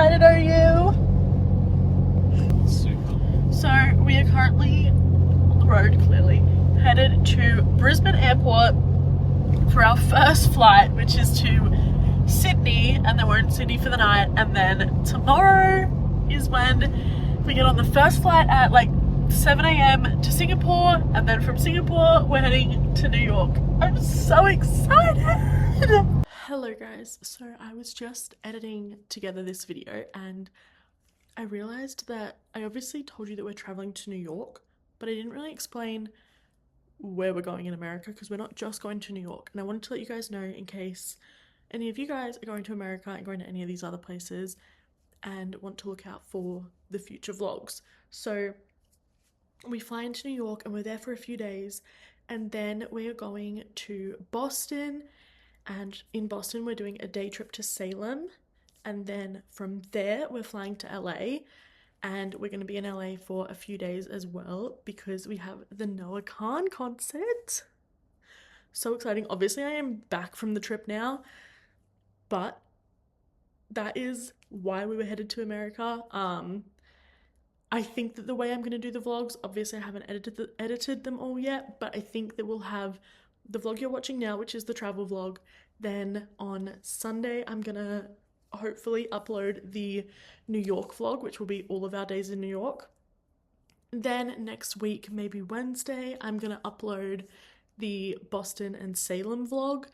excited are you? Super. So we are currently on the road, clearly, headed to Brisbane Airport for our first flight, which is to Sydney, and then we're in Sydney for the night, and then tomorrow is when we get on the first flight at like 7 AM to Singapore, and then from Singapore we're heading to New York. I'm so excited! Hello guys, so I was just editing together this video and I realized that I obviously told you that we're traveling to New York, but I didn't really explain where we're going in America, because we're not just going to New York, and I wanted to let you guys know in case any of you guys are going to America and going to any of these other places and want to look out for the future vlogs. So we fly into New York and we're there for a few days, and then we are going to Boston, and in Boston we're doing a day trip to Salem, and then from there we're flying to LA, and we're going to be in LA for a few days as well because we have the Noah Khan concert. So exciting. Obviously I am back from the trip now, but that is why we were headed to America. I think that the way I'm going to do the vlogs, obviously I haven't edited them all yet, but I think that we'll have the vlog you're watching now, which is the travel vlog. Then on Sunday, I'm going to hopefully upload the New York vlog, which will be all of our days in New York. Then next week, maybe Wednesday, I'm going to upload the Boston and Salem vlog.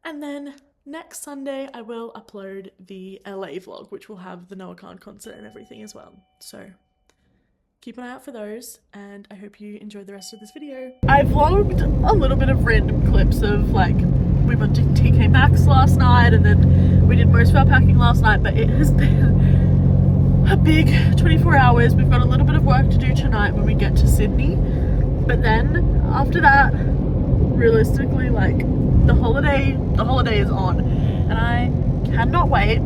And then next Sunday, I will upload the LA vlog, which will have the Noah Khan concert and everything as well. So keep an eye out for those, and I hope you enjoyed the rest of this video. I vlogged a little bit of random clips of, like, we went to TK Maxx last night, and then we did most of our packing last night, but it has been a big 24 hours. We've got a little bit of work to do tonight when we get to Sydney, but then after that, realistically, like, the holiday is on, and I cannot wait.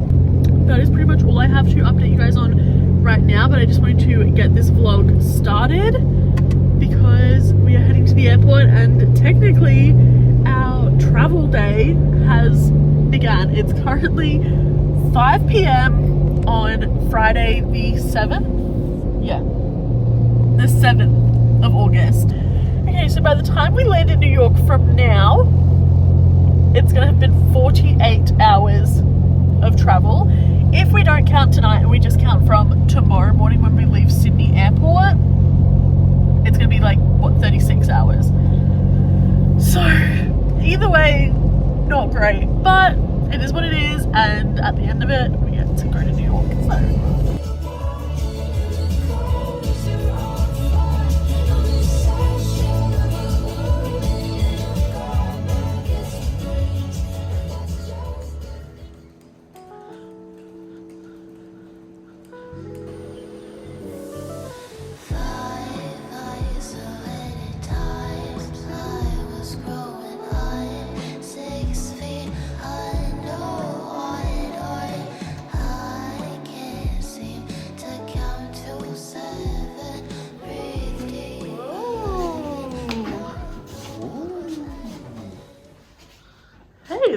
That is pretty much all I have to update you guys on right now, but I just wanted to get this vlog started because we are heading to the airport, and technically our travel day has begun. It's currently 5 PM on Friday the 7th. Yeah, the 7th of August. Okay, so by the time we land in New York from now, it's gonna have been 48 hours of travel. If we don't count tonight and we just count from tomorrow morning when we leave Sydney Airport, it's gonna be like, what, 36 hours. So either way, not great, but it is what it is, and at the end of it, we get to go to New York. So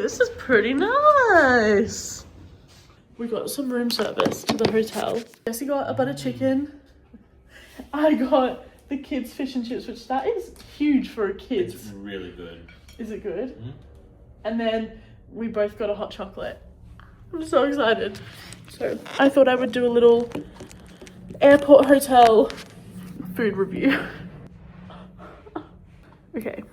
this is pretty nice. We got some room service to the hotel. Jessie got a butter chicken. I got the kids' fish and chips, which that is huge for a kid's. It's really good. Is it good? Mm-hmm. And then we both got a hot chocolate. I'm so excited. So I thought I would do a little airport hotel food review. Okay.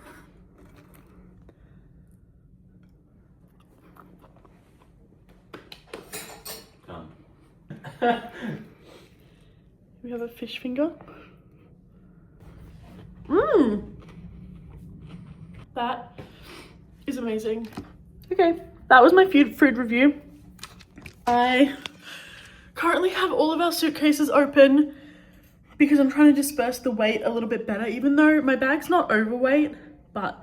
We have a fish finger. That is amazing. Okay, that was my food review. I currently have all of our suitcases open because I'm trying to disperse the weight a little bit better, even though my bag's not overweight, but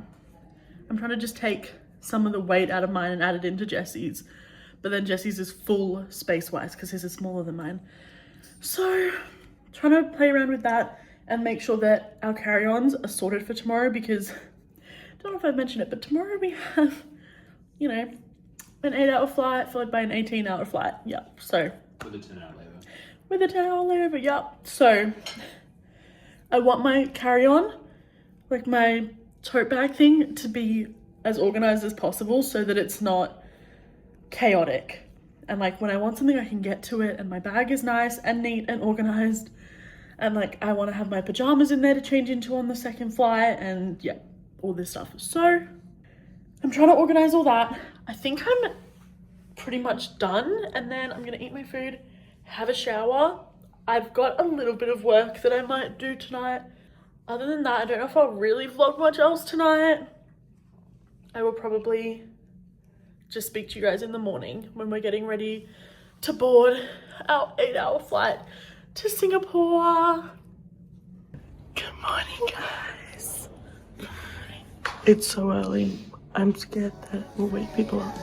I'm trying to just take some of the weight out of mine and add it into Jessie's. But then Jessie's is full space-wise because his is smaller than mine. So, trying to play around with that and make sure that our carry-ons are sorted for tomorrow, because, I don't know if I've mentioned it, but tomorrow we have, you know, an 8-hour flight followed by an 18-hour flight. Yeah, so With a 10-hour layover. With a 10-hour layover, yep. So I want my carry-on, like my tote bag thing, to be as organized as possible so that it's not chaotic. And like when I want something, I can get to it, and my bag is nice and neat and organized. And like I want to have my pajamas in there to change into on the second flight, and yeah, all this stuff. So I'm trying to organize all that. I think I'm pretty much done, and then I'm gonna eat my food, have a shower. I've got a little bit of work that I might do tonight. Other than that, I don't know if I'll really vlog much else tonight. I will probably just speak to you guys in the morning when we're getting ready to board our 8-hour flight to Singapore. Good morning, guys. It's so early. I'm scared that we'll wake people up.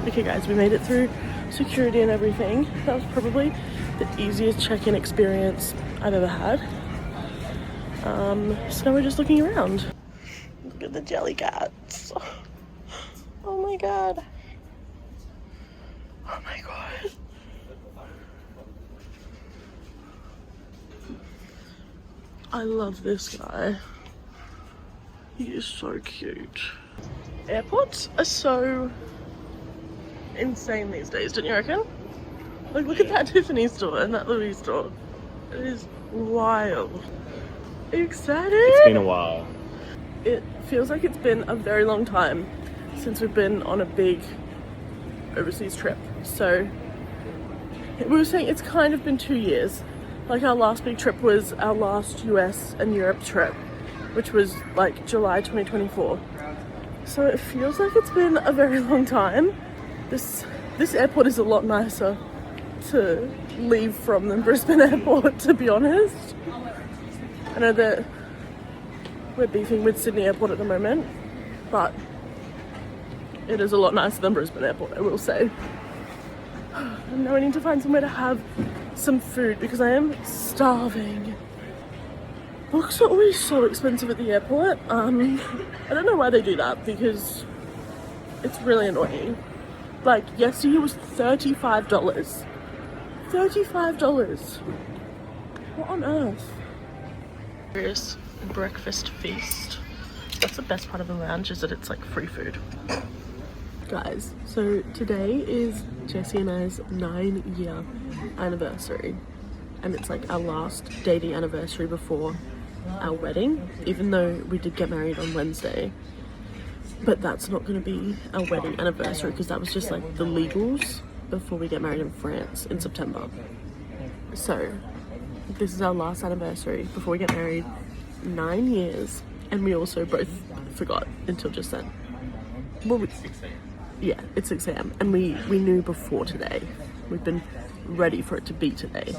Okay guys, we made it through security and everything. That was probably the easiest check-in experience I've ever had. So now we're just looking around. Look at the jelly cats. Oh my god. Oh my god. I love this guy. He is so cute. Airports are so insane these days, don't you reckon? Like, look at that Tiffany store and that Louis store. It is wild. Are you excited? It's been a while. It feels like it's been a very long time since we've been on a big overseas trip. So we were saying it's kind of been 2 years. Like our last big trip was our last US and Europe trip, which was like July 2024. So it feels like it's been a very long time. This airport is a lot nicer to leave from than Brisbane Airport, to be honest. I know that we're beefing with Sydney Airport at the moment, but it is a lot nicer than Brisbane Airport, I will say. And now I need to find somewhere to have some food because I am starving. Books are always so expensive at the airport. I don't know why they do that because it's really annoying. Like yesterday was $35. $35. What on earth? Serious breakfast feast. That's the best part of the lounge, is that it's like free food. Guys, so today is Jessie and I's 9-year anniversary, and it's like our last dating anniversary before our wedding, even though we did get married on Wednesday. But that's not going to be our wedding anniversary because that was just like the legals before we get married in France in September. So this is our last anniversary before we get married. 9 years, and we also both forgot until just then. Well, yeah, it's 6 a.m. and we knew before today. We've been ready for it to be today.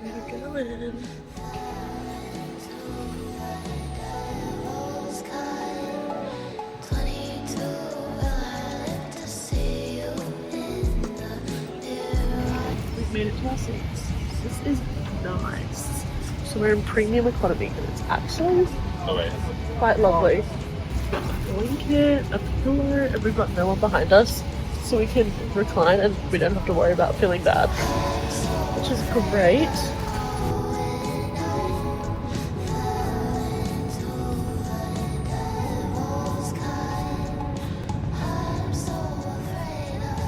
We're going. We've made it to our seats. This is nice. So we're in premium economy and it's actually quite lovely. We've got a blanket, a pillow, and we've got no one behind us, so we can recline and we don't have to worry about feeling bad, which is great.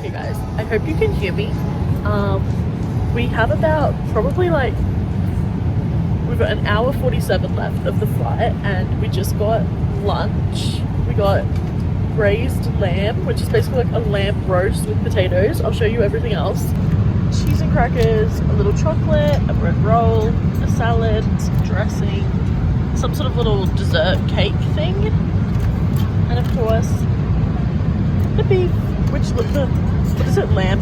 Hey guys, I hope you can hear me. We have about probably like, we've got an hour 47 left of the flight, and we just got lunch. We got braised lamb, which is basically like a lamb roast with potatoes. I'll show you everything else. Cheese and crackers, a little chocolate, a bread roll, a salad, some dressing, some sort of little dessert cake thing, and of course the beef, which looks what is it, lamb?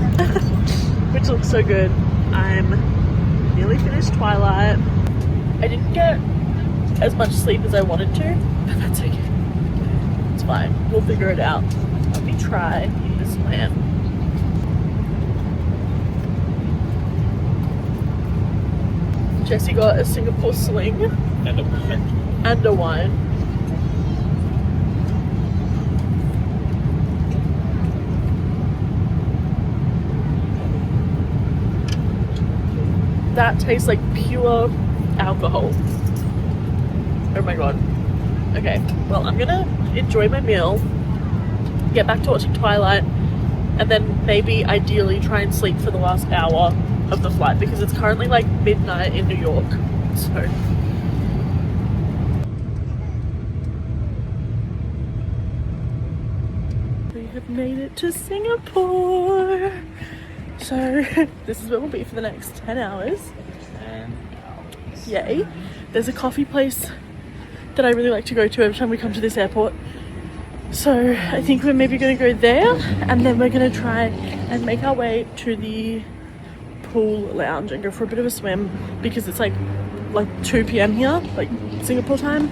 Which looks so good. I'm nearly finished Twilight. I didn't get as much sleep as I wanted to, but that's okay. It's fine. We'll figure it out. Let me try this lamb. Jessie got a Singapore sling And a wine. and a wine. That tastes like pure alcohol. Oh my god. Okay, well, I'm gonna enjoy my meal, get back to watching Twilight, and then maybe ideally try and sleep for the last hour of the flight because it's currently like midnight in New York. So we have made it to Singapore. So this is where we'll be for the next 10 hours. Yay. There's a coffee place that I really like to go to every time we come to this airport. So I think we're maybe going to go there, and then we're going to try and make our way to the pool lounge and go for a bit of a swim because it's like 2 p.m. here, like Singapore time,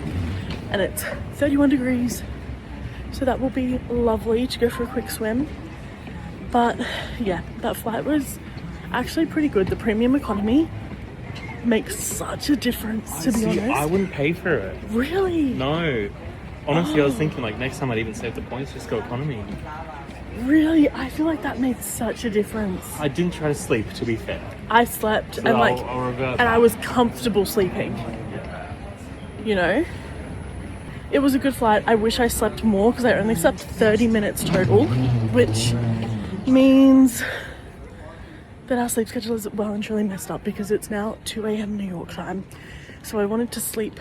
and it's 31 degrees. So that will be lovely to go for a quick swim. But yeah, that flight was actually pretty good. The premium economy makes such a difference, to be honest. I wouldn't pay for it. Really? No. Honestly, I was thinking like next time I'd even save the points, just go economy. Really? I feel like that made such a difference. I didn't try to sleep, to be fair. I slept So and I'll revert and I back. was comfortable sleeping. You know? It was a good flight. I wish I slept more because I only slept 30 minutes total, which means that our sleep schedule is well and truly messed up because it's now 2 a.m. New York time. So I wanted to sleep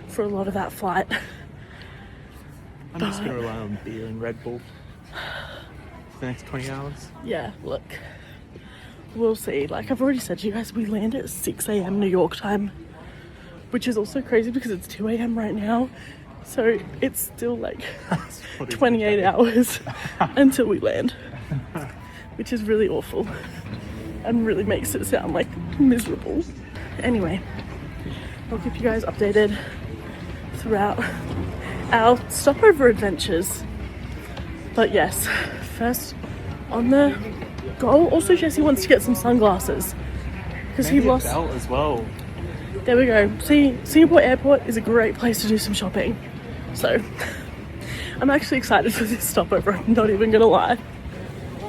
for a lot of that flight. I'm just going to rely on beer and Red Bull for the next 20 hours. Yeah, look, we'll see. Like I've already said to you guys, we land at 6 a.m. New York time, which is also crazy because it's 2 a.m. right now. So it's still like 28 hours until we land, which is really awful and really makes it sound like miserable. Anyway, I'll keep you guys updated throughout our stopover adventures. But yes, first on the go. Also, Jesse wants to get some sunglasses because he Maybe a lost. belt as well. There we go. See, Singapore airport is a great place to do some shopping. So I'm actually excited for this stopover. I'm not even gonna lie.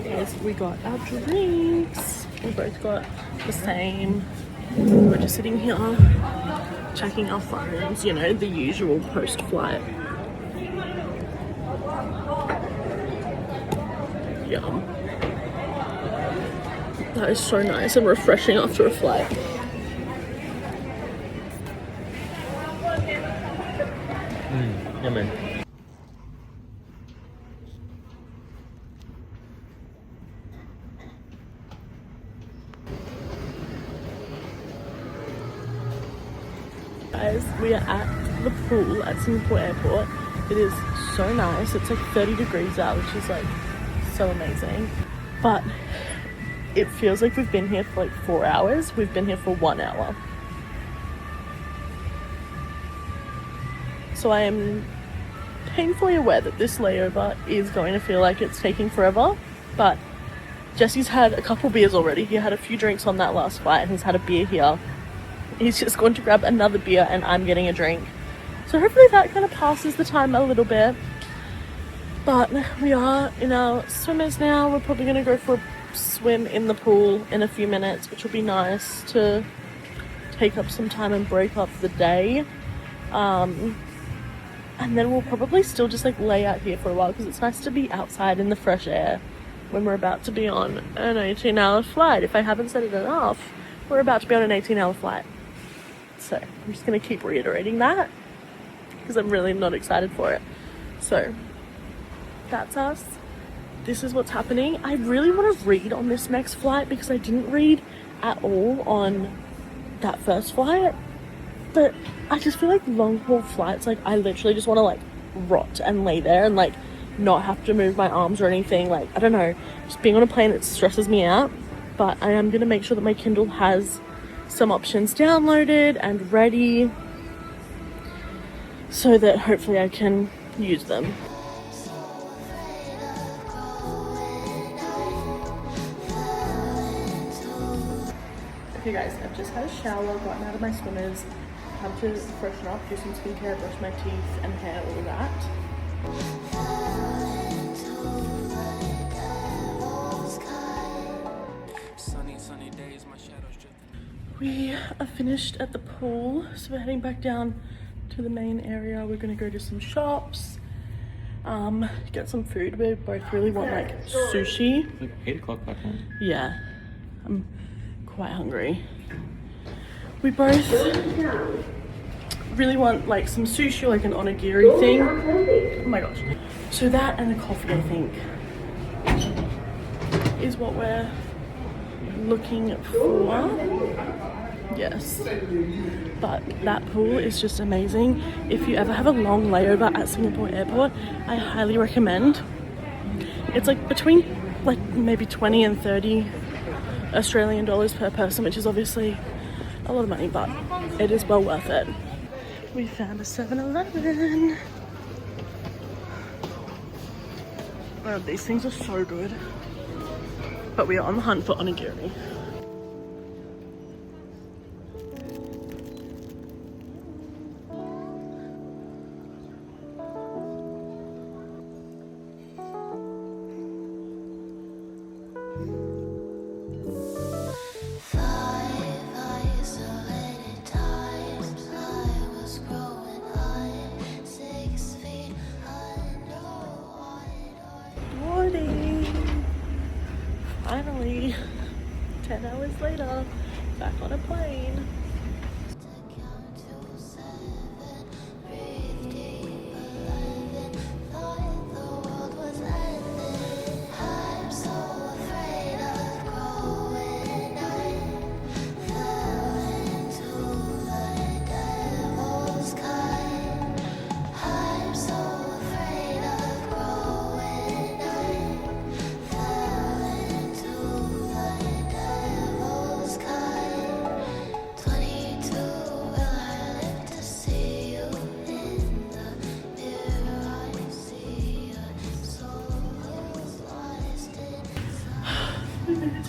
Yes, we got our drinks. We both got the same. We're just sitting here checking our phones, you know, the usual post-flight. Yum. That is so nice and refreshing after a flight. Yummy. Guys, we are at the pool at Singapore airport. It is so nice. It's like 30 degrees out, which is like so amazing. But it feels like we've been here for like 4 hours. We've been here for 1 hour. So I am painfully aware that this layover is going to feel like it's taking forever, but Jesse's had a couple beers already. He had a few drinks on that last flight and he's had a beer here. He's just going to grab another beer and I'm getting a drink. So hopefully that kind of passes the time a little bit. But we are in our swimmers now. We're probably going to go for a swim in the pool in a few minutes, which will be nice to take up some time and break up the day. And then we'll probably still just like lay out here for a while because it's nice to be outside in the fresh air when we're about to be on an 18-hour flight. If I haven't said it enough, we're about to be on an 18-hour flight. So I'm just going to keep reiterating that because I'm really not excited for it. So that's us. This is what's happening. I really want to read on this next flight because I didn't read at all on that first flight. But I just feel like long haul flights, like I literally just want to like rot and lay there and like not have to move my arms or anything. Like, I don't know, just being on a plane, it stresses me out. But I am going to make sure that my Kindle has some options downloaded and ready so that hopefully I can use them. Okay guys, I've just had a shower, gotten out of my swimmers, time to freshen up, do some skincare, brush my teeth and hair, all that. Sunny days, my shadows drifting. We are finished at the pool, so we're heading back down to the main area. We're gonna go to some shops, get some food. We both really want like sushi. It's like 8 o'clock back home. Yeah, I'm quite hungry. We both really want like some sushi, like an onigiri thing. Oh my gosh. So that and a coffee, I think, is what we're looking for. Yes. But that pool is just amazing. If you ever have a long layover at Singapore airport, I highly recommend. It's like between like maybe 20 and 30 Australian dollars per person, which is obviously a lot of money, but it is well worth it. We found a 7-Eleven. Oh, these things are so good. But we are on the hunt for onigiri. Finally, 10 hours later, back on a plane.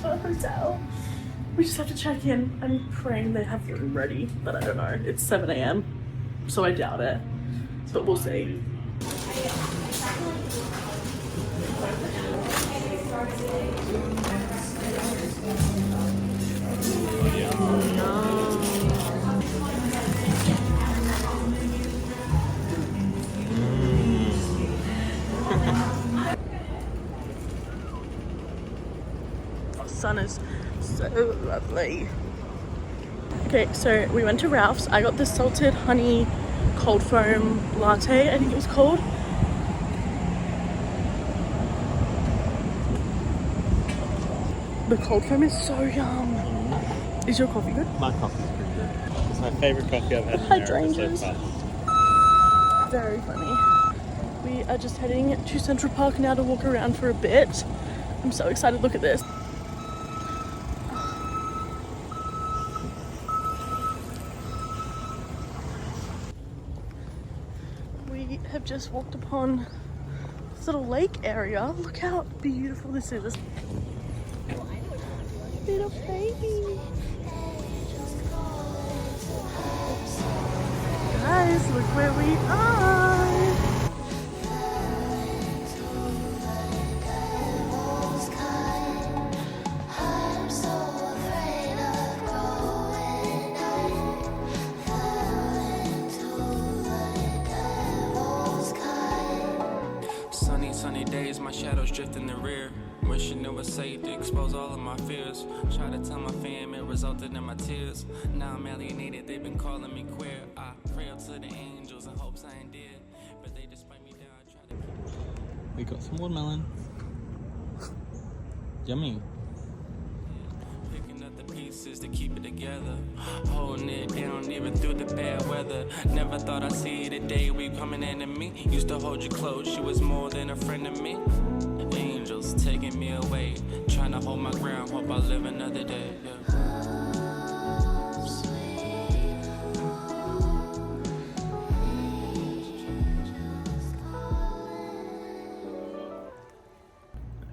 To our hotel. We just have to check in. I'm praying they have room ready, but I don't know. It's 7 a.m, so I doubt it, but we'll see. Sun is so lovely. Okay, so we went to Ralph's. I got the salted honey cold foam latte, I think it was called. The cold foam is so yum. Is your coffee good? My coffee's pretty good. It's my favorite coffee I've had in America so far. Very funny. We are just heading to Central Park now to walk around for a bit. I'm so excited. Look at this. We have just walked upon this little lake area. Look how beautiful this is. Little baby. Guys, look where we are. Sunny days, my shadows drift in the rear. Wishing it was safe to expose all of my fears. Try to tell my fam, it resulted in my tears. Now I'm alienated, they've been calling me queer. I pray up to the angels in hopes I ain't dead, but they just bite me down. Try to We got some watermelon. Yummy. picking up the pieces to keep it together. Holding it down even through the bad weather. Never thought I'd see the day we coming into me. Used to hold you close, she was more than a friend to me. Angels taking me away, trying to hold my ground, hope I live another day. Yeah.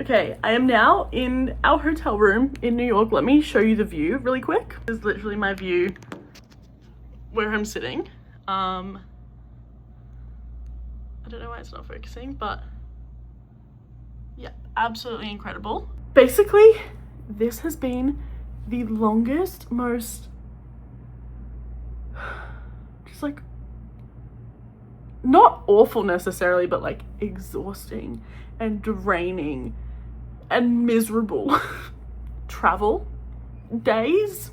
Okay, I am now in our hotel room in New York. Let me show you the view really quick. This is literally my view where I'm sitting. I don't know why it's not focusing, but yeah, absolutely incredible. Basically, this has been the longest, most just like, not awful necessarily, but like exhausting and draining and miserable travel days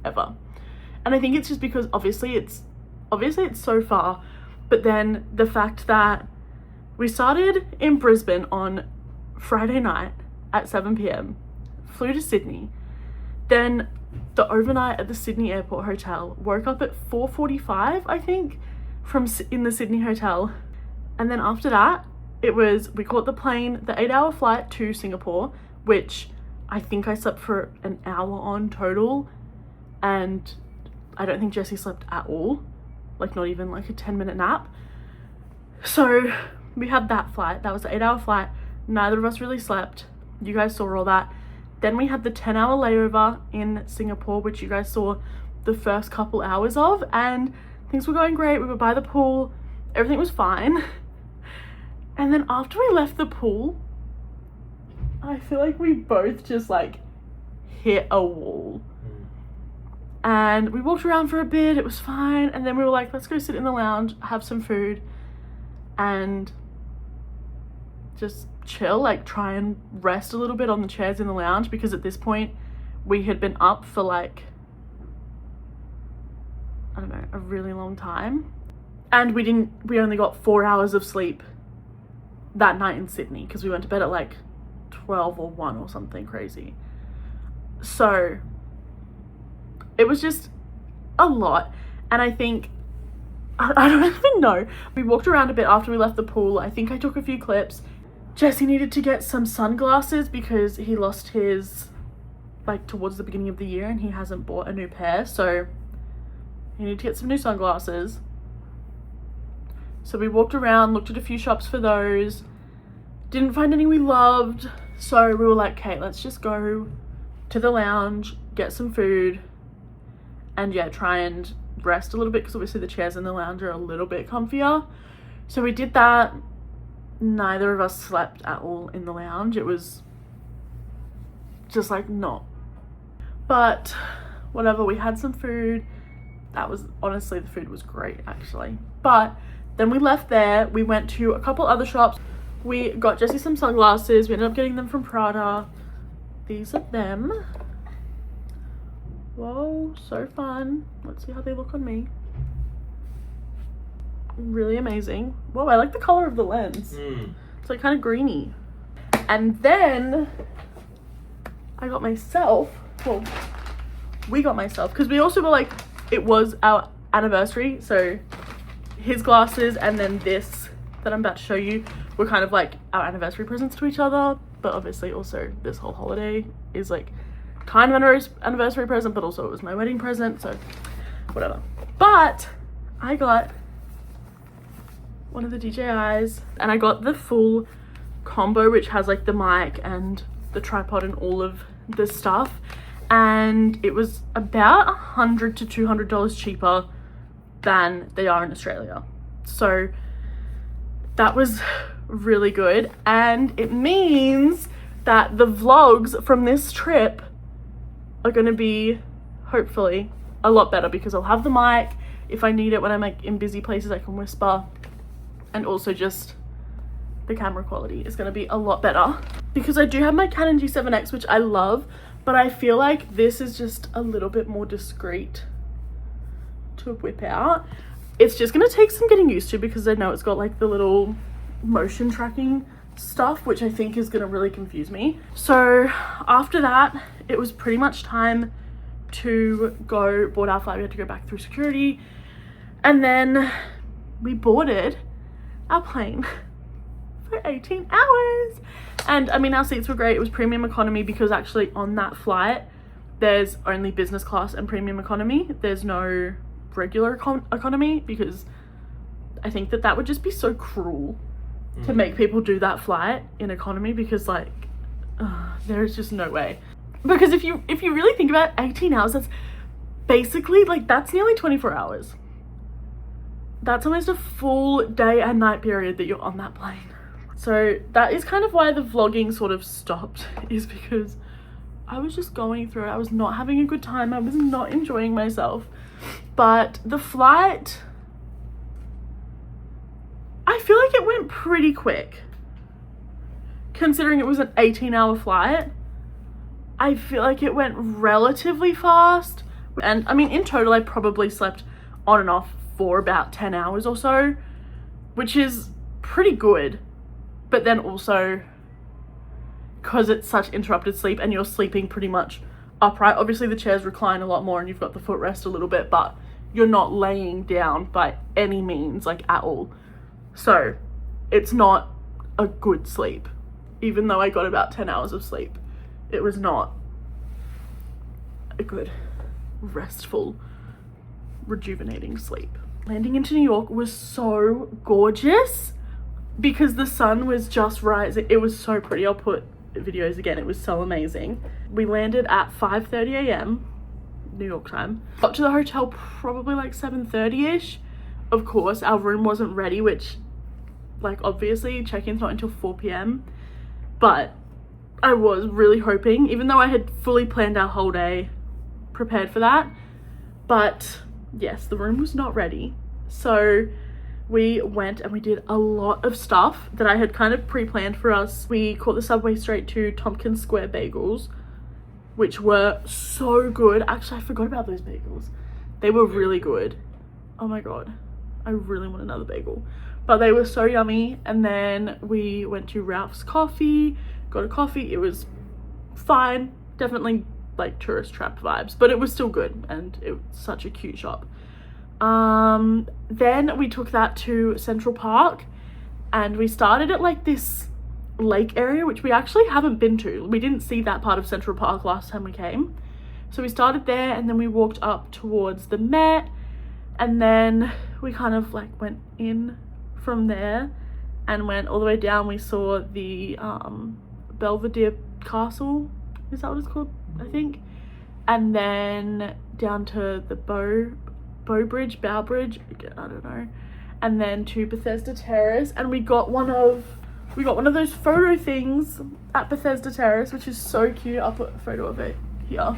ever. And I think it's just because obviously it's so far, but then the fact that we started in Brisbane on Friday night at 7 p.m, flew to Sydney, then the overnight at the Sydney airport hotel, woke up at 4:45 I think in the Sydney hotel, and then after that we caught the plane, the 8-hour flight to Singapore, which I think I slept for an hour on total, and I don't think Jessie slept at all, like not even like a 10-minute nap. So we had that flight, that was the 8-hour flight, neither of us really slept, you guys saw all that. Then we had the 10-hour layover in Singapore, which you guys saw the first couple hours of, and things were going great. We were by the pool, everything was fine. And then after we left the pool, I feel like we both just like hit a wall. And we walked around for a bit, it was fine, and then we were like, let's go sit in the lounge, have some food, and just chill, like try and rest a little bit on the chairs in the lounge, because at this point we had been up for like, I don't know, a really long time, and we only got 4 hours of sleep that night in Sydney, because we went to bed at like 12 or 1 or something crazy. So it was just a lot, and I think I don't even know, we walked around a bit after we left the pool. I think I took a few clips. Jesse needed to get some sunglasses because he lost his like towards the beginning of the year, and he hasn't bought a new pair, so he needed to get some new sunglasses. So we walked around, looked at a few shops for those, didn't find any we loved, so we were like, okay, let's just go to the lounge, get some food, and yeah, try and rest a little bit, because obviously the chairs in the lounge are a little bit comfier. So we did that. Neither of us slept at all in the lounge. It was just like not, but whatever, we had some food. That was, honestly, the food was great actually. But then we left there, we went to a couple other shops. We got Jessie some sunglasses. We ended up getting them from Prada. These are them. Whoa, so fun. Let's see how they look on me. Really amazing. Whoa, I like the color of the lens. It's like kind of greeny. And then I got myself, well, we got myself, because we also were like, it was our anniversary, so his glasses and then this that I'm about to show you were kind of like our anniversary presents to each other. But obviously also this whole holiday is like kind of an anniversary present, but also it was my wedding present, so whatever. But I got one of the DJIs, and I got the full combo, which has like the mic and the tripod and all of the stuff, and it was about $100 to $200 cheaper than they are in Australia. So that was really good, and it means that the vlogs from this trip are going to be hopefully a lot better, because I'll have the mic. If I need it when I'm like in busy places, I can whisper, and also just the camera quality is going to be a lot better, because I do have my Canon G7X, which I love, but I feel like this is just a little bit more discreet to whip out. It's just going to take some getting used to, because I know it's got like the little motion tracking stuff, which I think is going to really confuse me. So after that, it was pretty much time to go board our flight. We had to go back through security, and then we boarded our plane for 18 hours. And I mean, our seats were great. It was premium economy, because actually on that flight there's only business class and premium economy. There's no regular economy, because I think that that would just be so cruel to make people do that flight in economy, because like there's just no way. Because if you really think about it, 18 hours, that's basically, like, that's nearly 24 hours. That's almost a full day and night period that you're on that plane. So that is kind of why the vlogging sort of stopped, is because I was just going through it. I was not having a good time. I was not enjoying myself. But the flight, I feel like it went pretty quick. Considering it was an 18-hour flight, I feel like it went relatively fast. And I mean, in total, I probably slept on and off for about 10 hours or so, which is pretty good. But then also, because it's such interrupted sleep and you're sleeping pretty much upright, obviously the chairs recline a lot more and you've got the footrest a little bit, but you're not laying down by any means, like, at all. So it's not a good sleep. Even though I got about 10 hours of sleep, it was not a good, restful, rejuvenating sleep. Landing into New York was so gorgeous because the sun was just rising. It was so pretty. I'll put videos again. It was so amazing. We landed at 5:30 a.m. New York time. Got to the hotel probably like 7:30ish. Of course, our room wasn't ready, which, like, obviously check-in's not until 4 p.m. But I was really hoping, even though I had fully planned our whole day, prepared for that. But yes, the room was not ready. So we went and we did a lot of stuff that I had kind of pre-planned for us. We caught the subway straight to Tompkins Square Bagels, which were so good. Actually, I forgot about those bagels. They were really good. Oh my God, I really want another bagel. But they were so yummy. And then we went to Ralph's Coffee, got a coffee. It was fine, definitely like tourist trap vibes, but it was still good and it was such a cute shop. Then we took that to Central Park and we started at like this lake area, which we actually haven't been to. We didn't see that part of Central Park last time we came. So we started there and then we walked up towards the Met and then we kind of like went in from there and went all the way down. We saw the Belvedere Castle, is that what it's called? I think. And then down to the Bow Bridge, I don't know. And then to Bethesda Terrace, and we got one of those photo things at Bethesda Terrace, which is so cute. I'll put a photo of it here.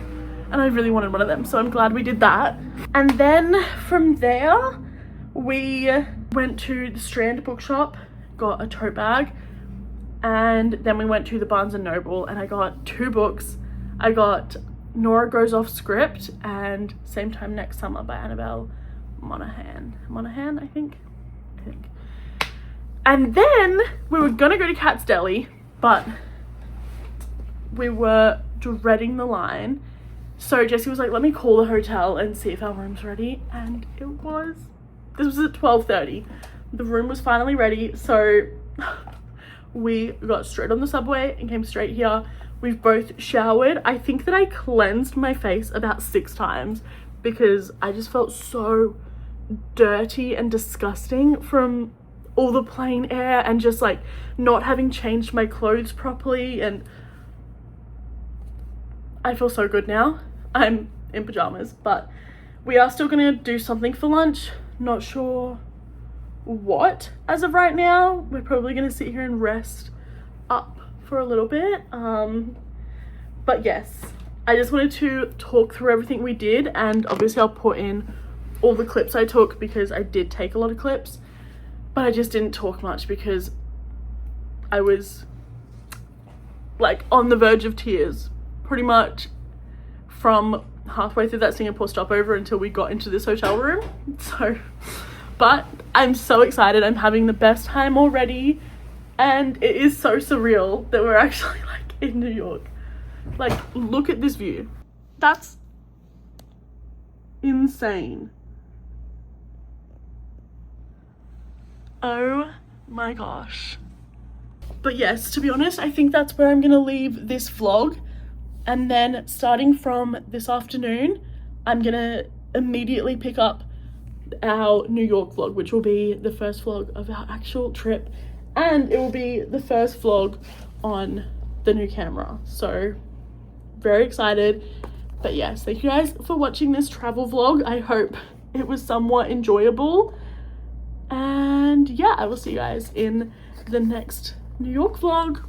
And I really wanted one of them, so I'm glad we did that. And then from there, we went to the Strand bookshop, got a tote bag, and then we went to the Barnes & Noble and I got 2 books. I got Nora Goes Off Script and Same Time Next Summer by Annabelle Monaghan, I think. And then we were gonna go to Cat's Deli, but we were dreading the line. So Jessie was like, let me call the hotel and see if our room's ready. And this was at 12:30. The room was finally ready. So we got straight on the subway and came straight here. We've both showered. I think that I cleansed my face about 6 times because I just felt so dirty and disgusting from all the plane air and just like not having changed my clothes properly, and I feel so good now. I'm in pajamas, but we are still gonna do something for lunch. Not sure what as of right now. We're probably gonna sit here and rest up for a little bit. But yes, I just wanted to talk through everything we did, and obviously I'll put in all the clips I took because I did take a lot of clips, but I just didn't talk much because I was like on the verge of tears pretty much from halfway through that Singapore stopover until we got into this hotel room. So, but I'm so excited. I'm having the best time already, and it is so surreal that we're actually like in New York. Like, look at this view. That's insane. Oh my gosh. But yes, to be honest, I think that's where I'm gonna leave this vlog. And then starting from this afternoon, I'm gonna immediately pick up our New York vlog, which will be the first vlog of our actual trip. And it will be the first vlog on the new camera. So very excited. But yes, thank you guys for watching this travel vlog. I hope it was somewhat enjoyable. And yeah, I will see you guys in the next New York vlog.